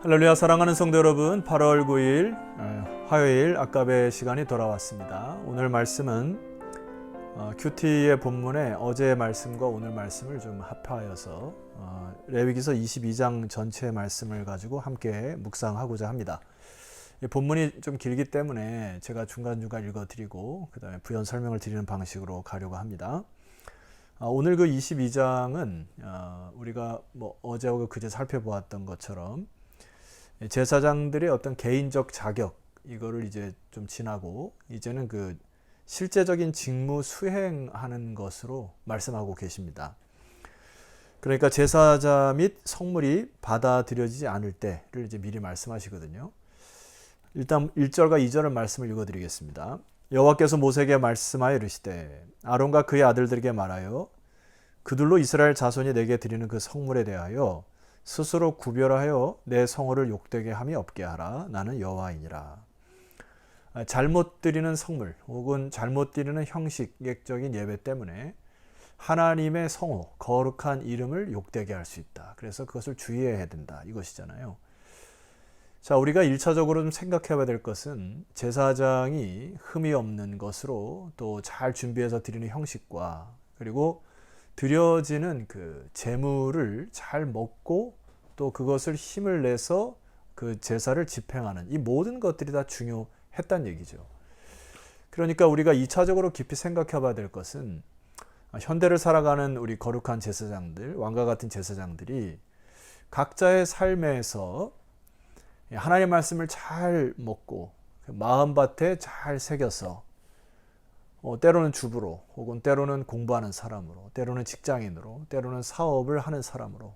할렐루야. 사랑하는 성도 여러분, 8월 9일 화요일 아까베 시간이 돌아왔습니다. 오늘 말씀은 큐티의 본문에 어제의 말씀과 오늘 말씀을 좀 합하여서 레위기서 22장 전체의 말씀을 가지고 함께 묵상하고자 합니다. 이 본문이 좀 길기 때문에 제가 중간중간 읽어드리고 그 다음에 부연 설명을 드리는 방식으로 가려고 합니다. 오늘 그 22장은 우리가 어제하고 그제 살펴보았던 것처럼 제사장들의 어떤 개인적 자격, 이거를 이제 좀 지나고 이제는 그 실제적인 직무 수행하는 것으로 말씀하고 계십니다. 그러니까 제사자 및 성물이 받아들여지지 않을 때를 이제 미리 말씀하시거든요. 일단 1절과 2절의 말씀을 읽어드리겠습니다. 여호와께서 모세에게 말씀하여 이르시되 아론과 그의 아들들에게 말하여 그들로 이스라엘 자손이 내게 드리는 그 성물에 대하여 스스로 구별하여 내 성호를 욕되게 함이 없게 하라. 나는 여호와이니라. 잘못 드리는 성물 혹은 잘못 드리는 형식적인 예배 때문에 하나님의 성호, 거룩한 이름을 욕되게 할 수 있다. 그래서 그것을 주의해야 된다. 이것이잖아요. 자, 우리가 1차적으로 좀 생각해 봐야 될 것은 제사장이 흠이 없는 것으로 또 잘 준비해서 드리는 형식과 그리고 드려지는 그 제물을 잘 먹고 또 그것을 힘을 내서 그 제사를 집행하는 이 모든 것들이 다 중요했단 얘기죠. 그러니까 우리가 2차적으로 깊이 생각해 봐야 될 것은 현대를 살아가는 우리 거룩한 제사장들, 왕과 같은 제사장들이 각자의 삶에서 하나님의 말씀을 잘 먹고 마음밭에 잘 새겨서 때로는 주부로 혹은 때로는 공부하는 사람으로 때로는 직장인으로 때로는 사업을 하는 사람으로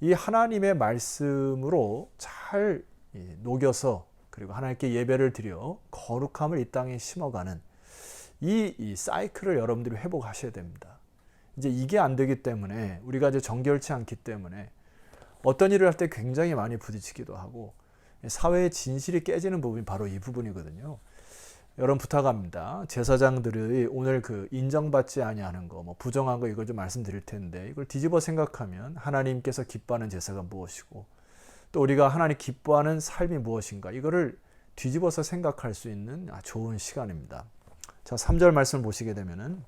이 하나님의 말씀으로 잘 녹여서 그리고 하나님께 예배를 드려 거룩함을 이 땅에 심어가는 이 사이클을 여러분들이 회복하셔야 됩니다. 이제 이게 안 되기 때문에 우리가 이제 정결치 않기 때문에 어떤 일을 할 때 굉장히 많이 부딪히기도 하고 사회의 진실이 깨지는 부분이 바로 이 부분이거든요. 여러분 부탁합니다. 제사장들이 오늘 그 인정받지 아니하는 거, 부정한 거 이걸 좀 말씀드릴 텐데 이걸 뒤집어 생각하면 하나님께서 기뻐하는 제사가 무엇이고 또 우리가 하나님 기뻐하는 삶이 무엇인가 이거를 뒤집어서 생각할 수 있는 좋은 시간입니다. 자, 3절 말씀을 보시게 되면은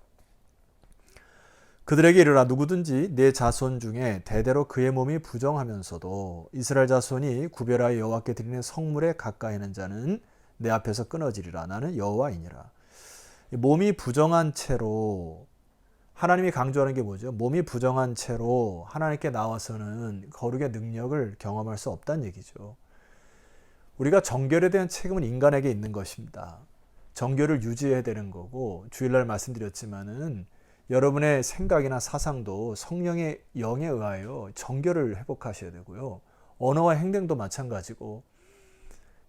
그들에게 이르라 누구든지 내 자손 중에 대대로 그의 몸이 부정하면서도 이스라엘 자손이 구별하여 여호와께 드리는 성물에 가까이 하는 자는 내 앞에서 끊어지리라. 나는 여호와이니라. 몸이 부정한 채로 하나님이 강조하는 게 뭐죠? 몸이 부정한 채로 하나님께 나와서는 거룩의 능력을 경험할 수 없다는 얘기죠. 우리가 정결에 대한 책임은 인간에게 있는 것입니다. 정결을 유지해야 되는 거고 주일날 말씀드렸지만은 여러분의 생각이나 사상도 성령의 영에 의하여 정결을 회복하셔야 되고요. 언어와 행동도 마찬가지고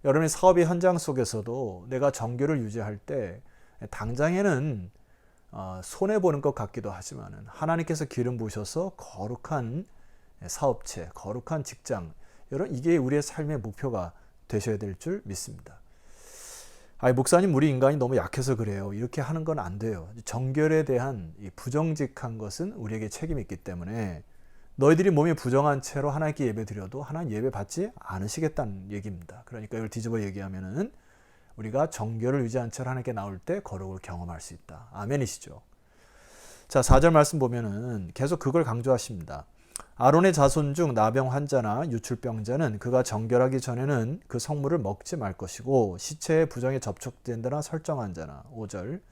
여러분의 사업의 현장 속에서도 내가 정결을 유지할 때 당장에는 손해보는 것 같기도 하지만 하나님께서 기름 부으셔서 거룩한 사업체, 거룩한 직장, 여러분 이게 우리의 삶의 목표가 되셔야 될 줄 믿습니다. 목사님 우리 인간이 너무 약해서 그래요. 이렇게 하는 건 안 돼요. 정결에 대한 이 부정직한 것은 우리에게 책임이 있기 때문에 너희들이 몸이 부정한 채로 하나님께 예배 드려도 하나님 예배 받지 않으시겠다는 얘기입니다. 그러니까 이걸 뒤집어 얘기하면은 우리가 정결을 유지한 채로 하나님께 나올 때 거룩을 경험할 수 있다. 아멘이시죠? 자, 4절 말씀 보면은 계속 그걸 강조하십니다. 아론의 자손 중 나병 환자나 유출병자는 그가 정결하기 전에는 그 성물을 먹지 말 것이고 시체의 부정에 접촉된 데나 설정한 자나 5절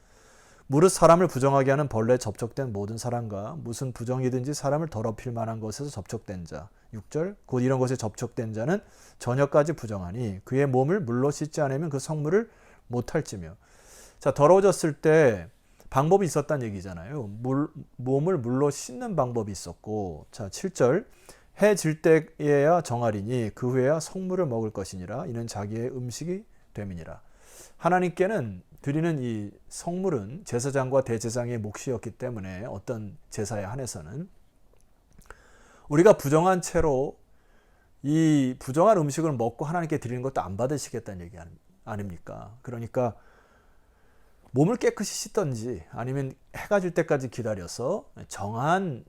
무릇 사람을 부정하게 하는 벌레에 접촉된 모든 사람과 무슨 부정이든지 사람을 더럽힐 만한 것에서 접촉된 자 6절 곧 이런 것에 접촉된 자는 저녁까지 부정하니 그의 몸을 물로 씻지 않으면 그 성물을 못할지며. 자, 더러워졌을 때 방법이 있었다는 얘기잖아요. 몸을 물로 씻는 방법이 있었고, 자 7절 해 질 때에야 정하리니 그 후에야 성물을 먹을 것이니라. 이는 자기의 음식이 됨이니라. 하나님께는 드리는 이 성물은 제사장과 대제사장의 몫이었기 때문에 어떤 제사에 한해서는 우리가 부정한 채로 이 부정한 음식을 먹고 하나님께 드리는 것도 안 받으시겠다는 얘기 아닙니까? 그러니까 몸을 깨끗이 씻든지 아니면 해가 질 때까지 기다려서 정한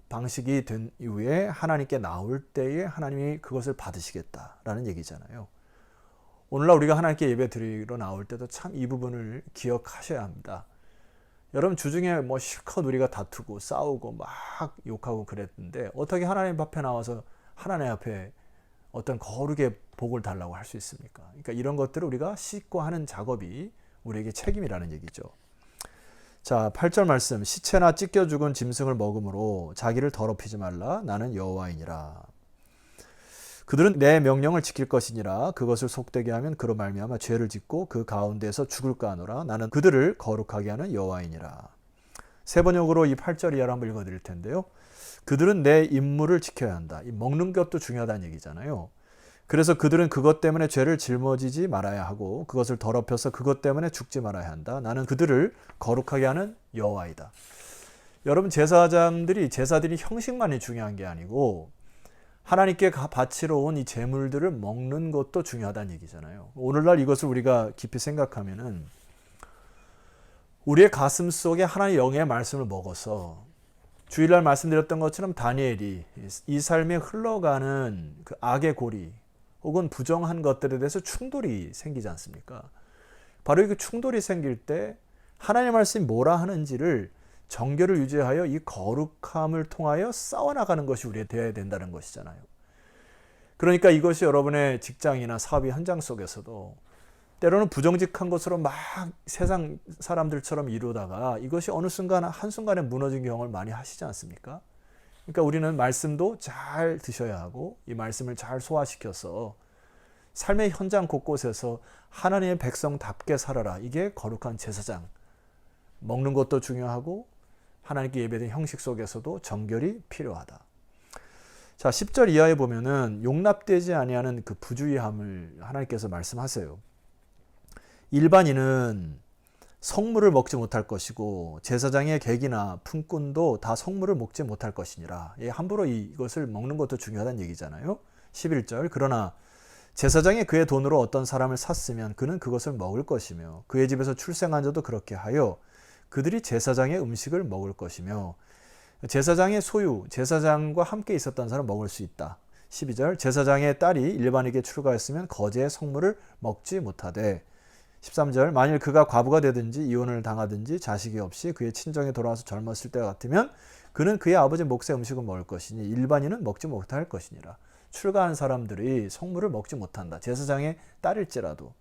방식이 된 이후에 하나님께 나올 때에 하나님이 그것을 받으시겠다라는 얘기잖아요. 오늘날 우리가 하나님께 예배 드리러 나올 때도 참 이 부분을 기억하셔야 합니다. 여러분 주중에 뭐 실컷 우리가 다투고 싸우고 막 욕하고 그랬는데 어떻게 하나님 앞에 나와서 하나님 앞에 어떤 거룩의 복을 달라고 할 수 있습니까? 그러니까 이런 것들을 우리가 씻고 하는 작업이 우리에게 책임이라는 얘기죠. 자, 8절 말씀. 시체나 찢겨 죽은 짐승을 먹음으로 자기를 더럽히지 말라. 나는 여호와이니라. 그들은 내 명령을 지킬 것이니라. 그것을 속되게 하면 그로 말미암아 죄를 짓고 그 가운데에서 죽을까 하노라. 나는 그들을 거룩하게 하는 여호와이니라. 세 번역으로 이 8절 이하를 한번 읽어드릴 텐데요. 그들은 내 임무를 지켜야 한다. 이 먹는 것도 중요하다는 얘기잖아요. 그래서 그들은 그것 때문에 죄를 짊어지지 말아야 하고 그것을 더럽혀서 그것 때문에 죽지 말아야 한다. 나는 그들을 거룩하게 하는 여호와이다. 여러분 제사들이 형식만이 중요한 게 아니고 하나님께 바치러 온 이 제물들을 먹는 것도 중요하다는 얘기잖아요. 오늘날 이것을 우리가 깊이 생각하면은 우리의 가슴 속에 하나님의 영의 말씀을 먹어서 주일날 말씀드렸던 것처럼 다니엘이 이 삶에 흘러가는 그 악의 고리 혹은 부정한 것들에 대해서 충돌이 생기지 않습니까? 바로 이 충돌이 생길 때 하나님의 말씀이 뭐라 하는지를 정결을 유지하여 이 거룩함을 통하여 싸워나가는 것이 우리의 되어야 된다는 것이잖아요. 그러니까 이것이 여러분의 직장이나 사업의 현장 속에서도 때로는 부정직한 것으로 막 세상 사람들처럼 이루다가 이것이 어느 순간 한순간에 무너진 경험을 많이 하시지 않습니까? 그러니까 우리는 말씀도 잘 드셔야 하고 이 말씀을 잘 소화시켜서 삶의 현장 곳곳에서 하나님의 백성답게 살아라. 이게 거룩한 제사장. 먹는 것도 중요하고 하나님께 예배된 형식 속에서도 정결이 필요하다. 자, 10절 이하에 보면은 용납되지 아니하는 그 부주의함을 하나님께서 말씀하세요. 일반인은 성물을 먹지 못할 것이고 제사장의 객이나 품꾼도 다 성물을 먹지 못할 것이니라. 함부로 이것을 먹는 것도 중요하다는 얘기잖아요. 11절. 그러나 제사장이 그의 돈으로 어떤 사람을 샀으면 그는 그것을 먹을 것이며 그의 집에서 출생한 자도 그렇게 하여 그들이 제사장의 음식을 먹을 것이며 제사장의 소유, 제사장과 함께 있었던 사람은 먹을 수 있다. 12절. 제사장의 딸이 일반에게 출가했으면 거제의 성물을 먹지 못하되 13절. 만일 그가 과부가 되든지 이혼을 당하든지 자식이 없이 그의 친정에 돌아와서 젊었을 때 같으면 그는 그의 아버지 몫의 음식을 먹을 것이니 일반인은 먹지 못할 것이니라. 출가한 사람들이 성물을 먹지 못한다. 제사장의 딸일지라도.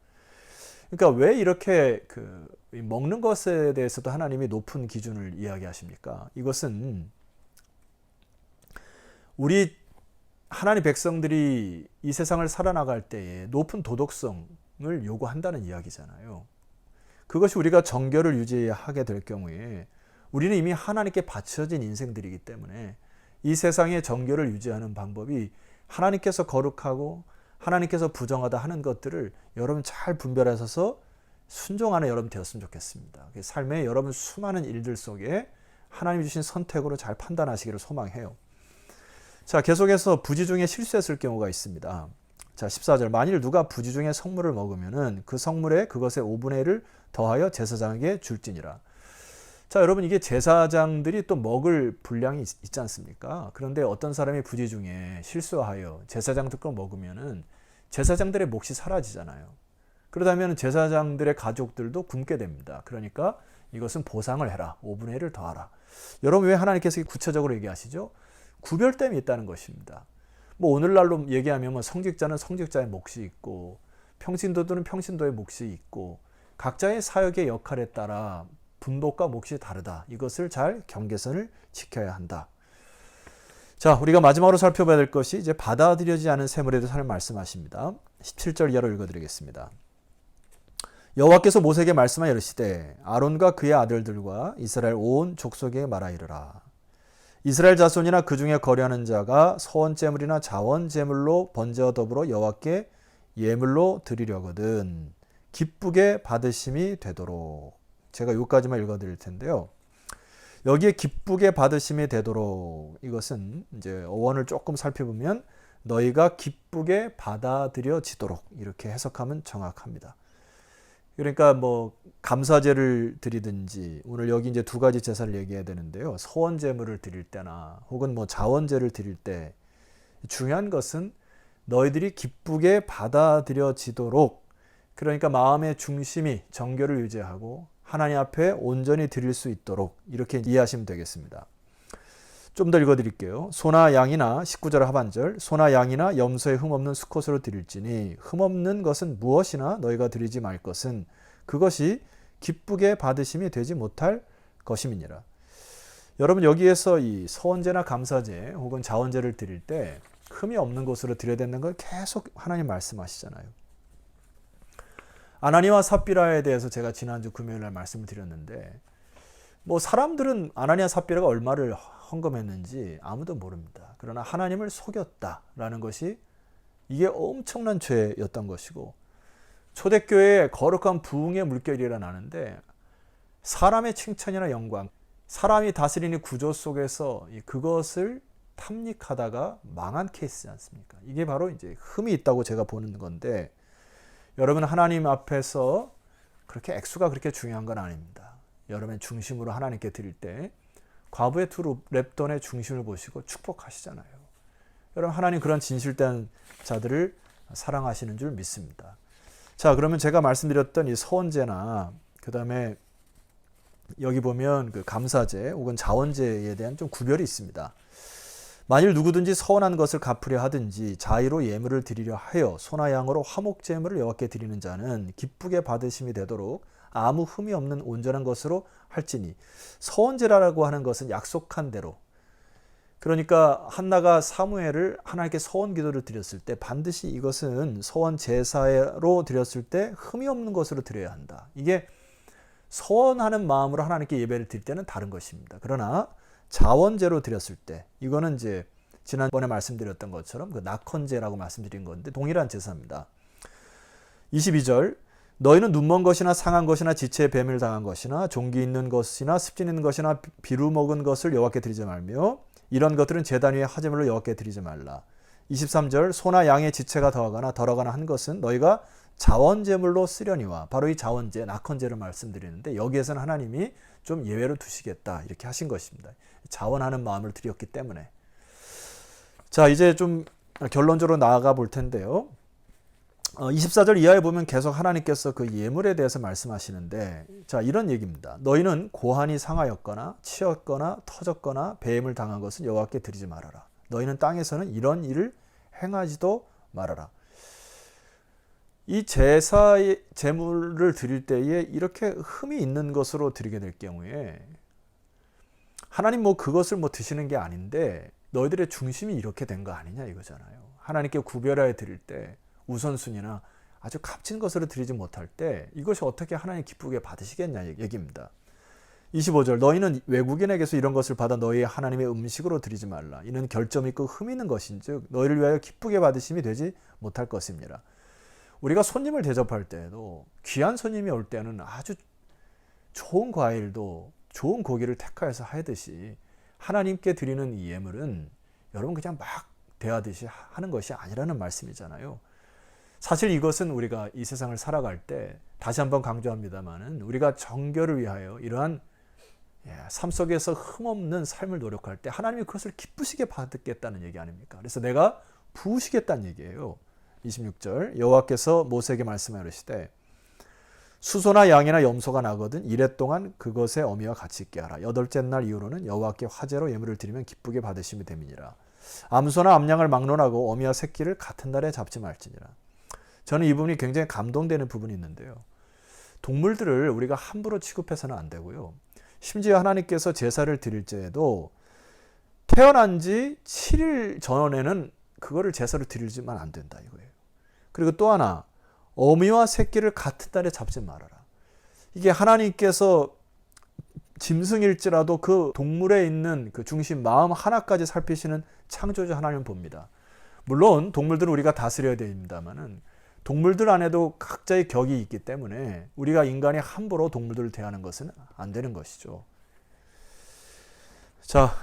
그러니까 왜 이렇게 먹는 것에 대해서도 하나님이 높은 기준을 이야기하십니까? 이것은 우리 하나님 백성들이 이 세상을 살아나갈 때에 높은 도덕성을 요구한다는 이야기잖아요. 그것이 우리가 정결을 유지하게 될 경우에 우리는 이미 하나님께 바쳐진 인생들이기 때문에 이 세상의 정결을 유지하는 방법이 하나님께서 거룩하고 하나님께서 부정하다 하는 것들을 여러분 잘 분별하셔서 순종하는 여러분 되었으면 좋겠습니다. 삶의 여러분 수많은 일들 속에 하나님이 주신 선택으로 잘 판단하시기를 소망해요. 자, 계속해서 부지 중에 실수했을 경우가 있습니다. 자, 14절. 만일 누가 부지 중에 성물을 먹으면은 그 성물에 그것의 5분의 1을 더하여 제사장에게 줄지니라. 자, 여러분 이게 제사장들이 또 먹을 분량이 있지 않습니까? 그런데 어떤 사람이 부지 중에 실수하여 제사장들 거 먹으면은 제사장들의 몫이 사라지잖아요. 그러다면 제사장들의 가족들도 굶게 됩니다. 그러니까 이것은 보상을 해라. 5분의 1을 더하라. 여러분 왜 하나님께서 구체적으로 얘기하시죠? 구별됨이 있다는 것입니다. 뭐 오늘날로 얘기하면 성직자는 성직자의 몫이 있고 평신도들은 평신도의 몫이 있고 각자의 사역의 역할에 따라 분복과 몫이 다르다. 이것을 잘 경계선을 지켜야 한다. 자, 우리가 마지막으로 살펴봐야 될 것이 이제 받아들여지지 않은 세물에 대해서 하나님 말씀하십니다. 17절 이하로 읽어드리겠습니다. 여호와께서 모세에게 말씀하여 이르시되 아론과 그의 아들들과 이스라엘 온 족속에게 말하 이르라. 이스라엘 자손이나 그 중에 거류하는 자가 서원제물이나 자원제물로 번제와 더불어 여호와께 예물로 드리려거든 기쁘게 받으심이 되도록. 제가 여기까지만 읽어드릴 텐데요. 여기에 기쁘게 받으심이 되도록 이것은 이제 어원을 조금 살펴보면 너희가 기쁘게 받아들여지도록 이렇게 해석하면 정확합니다. 그러니까 뭐 감사제를 드리든지, 오늘 여기 이제 두 가지 제사를 얘기해야 되는데요. 소원 제물을 드릴 때나 혹은 뭐 자원제를 드릴 때 중요한 것은 너희들이 기쁘게 받아들여지도록, 그러니까 마음의 중심이 정결을 유지하고 하나님 앞에 온전히 드릴 수 있도록 이렇게 이해하시면 되겠습니다. 좀 더 읽어드릴게요. 소나 양이나 19절 하반절, 소나 양이나 염소의 흠없는 수컷으로 드릴지니 흠없는 것은 무엇이나 너희가 드리지 말 것은 그것이 기쁘게 받으심이 되지 못할 것임이니라. 여러분, 여기에서 이 서원제나 감사제 혹은 자원제를 드릴 때 흠이 없는 것으로 드려야 되는 걸 계속 하나님 말씀하시잖아요. 아나니와 삽비라에 대해서 제가 지난주 금요일날 말씀을 드렸는데, 뭐 사람들은 아나니아 삽비라가 얼마를 헌금했는지 아무도 모릅니다. 그러나 하나님을 속였다라는 것이 이게 엄청난 죄였던 것이고, 초대교회에 거룩한 부흥의 물결이 일어나는데 사람의 칭찬이나 영광, 사람이 다스리는 구조 속에서 그것을 탐닉하다가 망한 케이스지 않습니까? 이게 바로 이제 흠이 있다고 제가 보는 건데, 여러분, 하나님 앞에서 그렇게 액수가 그렇게 중요한 건 아닙니다. 여러분의 중심으로 하나님께 드릴 때 과부의 두 랩돈의 중심을 보시고 축복하시잖아요. 여러분, 하나님 그런 진실된 자들을 사랑하시는 줄 믿습니다. 자, 그러면 제가 말씀드렸던 이 서원제나 그 다음에 여기 보면 그 감사제 혹은 자원제에 대한 좀 구별이 있습니다. 만일 누구든지 서원한 것을 갚으려 하든지 자의로 예물을 드리려 하여 소나 양으로 화목제물을 여호와께 드리는 자는 기쁘게 받으심이 되도록 아무 흠이 없는 온전한 것으로 할지니, 서원제라고 하는 것은 약속한 대로, 그러니까 한나가 사무엘을 하나님께 서원 기도를 드렸을 때 반드시 이것은 서원 제사로 드렸을 때 흠이 없는 것으로 드려야 한다. 이게 서원하는 마음으로 하나님께 예배를 드릴 때는 다른 것입니다. 그러나 자원제로 드렸을 때, 이거는 이제 지난번에 말씀드렸던 것처럼 그 낙헌제라고 말씀드린 건데 동일한 제사입니다. 22절, 너희는 눈먼 것이나 상한 것이나 지체에 뱀을 당한 것이나 종기 있는 것이나 습진 있는 것이나 비루 먹은 것을 여호와께 드리지 말며 이런 것들은 제단 위에 화제물로 여호와께 드리지 말라. 23절, 소나 양의 지체가 더하거나 덜어가나 한 것은 너희가 자원제물로 쓰려니와, 바로 이 자원제, 낙헌제를 말씀드리는데 여기에서는 하나님이 좀 예외로 두시겠다 이렇게 하신 것입니다. 자원하는 마음을 드렸기 때문에. 자, 이제 좀 결론적으로 나아가 볼 텐데요. 24절 이하에 보면 계속 하나님께서 그 예물에 대해서 말씀하시는데, 자, 이런 얘기입니다. 너희는 고환이 상하였거나 치였거나 터졌거나 배임을 당한 것은 여호와께 드리지 말아라. 너희는 땅에서는 이런 일을 행하지도 말아라. 이 제사의 제물을 드릴 때에 이렇게 흠이 있는 것으로 드리게 될 경우에 하나님 뭐 그것을 뭐 드시는 게 아닌데 너희들의 중심이 이렇게 된 거 아니냐 이거잖아요. 하나님께 구별하여 드릴 때 우선순위나 아주 값진 것으로 드리지 못할 때 이것이 어떻게 하나님 기쁘게 받으시겠냐 얘기입니다. 25절, 너희는 외국인에게서 이런 것을 받아 너희 하나님의 음식으로 드리지 말라. 이는 결점 있고 흠 있는 것인즉 너희를 위하여 기쁘게 받으심이 되지 못할 것입니다. 우리가 손님을 대접할 때에도 귀한 손님이 올 때는 아주 좋은 과일도 좋은 고기를 택하여서 하듯이 하나님께 드리는 이 예물은 여러분 그냥 막 대하듯이 하는 것이 아니라는 말씀이잖아요. 사실 이것은 우리가 이 세상을 살아갈 때 다시 한번 강조합니다마는 우리가 정결을 위하여 이러한 삶 속에서 흠없는 삶을 노력할 때 하나님이 그것을 기쁘시게 받겠다는 얘기 아닙니까? 그래서 내가 부으시겠다는 얘기예요. 26절, 여호와께서 모세에게 말씀하여 이르시되 수소나 양이나 염소가 나거든 이래 동안 그것의 어미와 같이 있게 하라. 여덟째 날 이후로는 여호와께 화제로 예물을 드리면 기쁘게 받으심이 됨이니라. 암소나 암양을 막론하고 어미와 새끼를 같은 날에 잡지 말지니라. 저는 이 부분이 굉장히 감동되는 부분이 있는데요. 동물들을 우리가 함부로 취급해서는 안 되고요. 심지어 하나님께서 제사를 드릴 때에도 태어난 지 7일 전에는 그거를 제사로 드리지만 안 된다 이거예요. 그리고 또 하나, 어미와 새끼를 같은 날에 잡지 말아라. 이게 하나님께서 짐승일지라도 그 동물에 있는 그 중심 마음 하나까지 살피시는 창조주 하나님을 봅니다. 물론 동물들은 우리가 다스려야 됩니다만은 동물들 안에도 각자의 격이 있기 때문에 우리가 인간이 함부로 동물들을 대하는 것은 안 되는 것이죠. 자,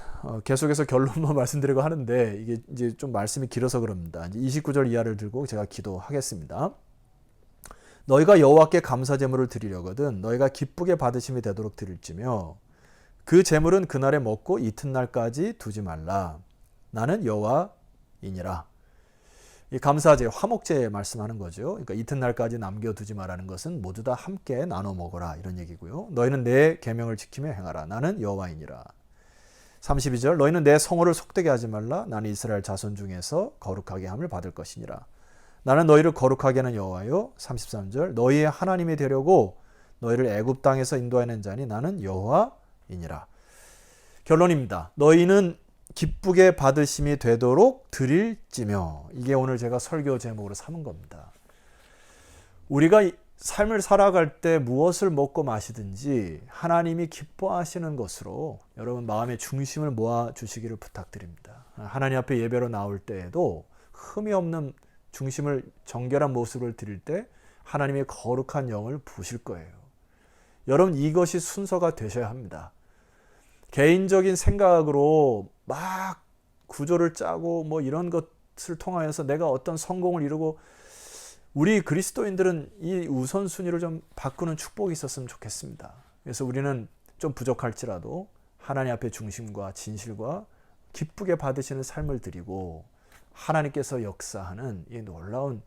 계속해서 결론만 말씀드리고 하는데 이게 이제 좀 말씀이 길어서 그럽니다. 이제 29절 이하를 들고 제가 기도하겠습니다. 너희가 여호와께 감사 제물을 드리려거든 너희가 기쁘게 받으심이 되도록 드릴지며 그 제물은 그날에 먹고 이튿날까지 두지 말라. 나는 여호와이니라. 이 감사제, 화목제 말씀하는 거죠. 그러니까 이튿날까지 남겨두지 말라는 것은 모두 다 함께 나눠 먹어라 이런 얘기고요. 너희는 내 계명을 지키며 행하라. 나는 여호와이니라. 32절 너희는 내 성호를 속되게 하지 말라. 나는 이스라엘 자손 중에서 거룩하게 함을 받을 것이니라. 나는 너희를 거룩하게 하는 여호와요. 33절 너희의 하나님이 되려고 너희를 애굽 땅에서 인도하는 자니 나는 여호와이니라. 결론입니다. 너희는 기쁘게 받으심이 되도록 드릴지며, 이게 오늘 제가 설교 제목으로 삼은 겁니다. 우리가 삶을 살아갈 때 무엇을 먹고 마시든지 하나님이 기뻐하시는 것으로 여러분 마음의 중심을 모아 주시기를 부탁드립니다. 하나님 앞에 예배로 나올 때에도 흠이 없는 중심을 정결한 모습을 드릴 때 하나님의 거룩한 영을 부으실 거예요. 여러분 이것이 순서가 되셔야 합니다. 개인적인 생각으로 막 구조를 짜고 뭐 이런 것을 통하여서 내가 어떤 성공을 이루고, 우리 그리스도인들은 이 우선순위를 좀 바꾸는 축복이 있었으면 좋겠습니다. 그래서 우리는 좀 부족할지라도 하나님 앞에 중심과 진실과 기쁘게 받으시는 삶을 드리고 하나님께서 역사하는 이 놀라운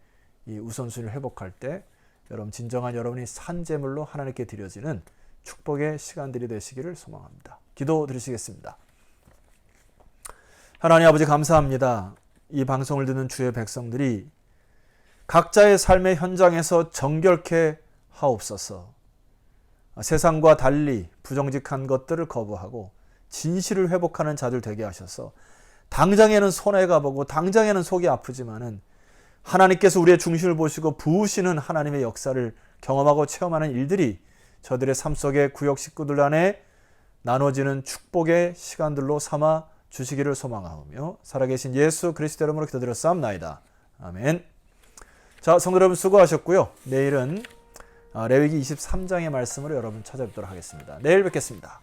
이 우선순위를 회복할 때 여러분 진정한 여러분이 산제물로 하나님께 드려지는 축복의 시간들이 되시기를 소망합니다. 기도 드리시겠습니다. 하나님 아버지 감사합니다. 이 방송을 듣는 주의 백성들이 각자의 삶의 현장에서 정결케 하옵소서. 세상과 달리 부정직한 것들을 거부하고 진실을 회복하는 자들 되게 하셔서 당장에는 손해가 보고 당장에는 속이 아프지만은 하나님께서 우리의 중심을 보시고 부으시는 하나님의 역사를 경험하고 체험하는 일들이 저들의 삶 속에 구역 식구들 안에 나눠지는 축복의 시간들로 삼아 주시기를 소망하오며 살아계신 예수 그리스도 이름으로 기도드렸사옵나이다. 아멘. 자, 성도 여러분 수고하셨고요. 내일은 레위기 23장의 말씀으로 여러분 찾아뵙도록 하겠습니다. 내일 뵙겠습니다.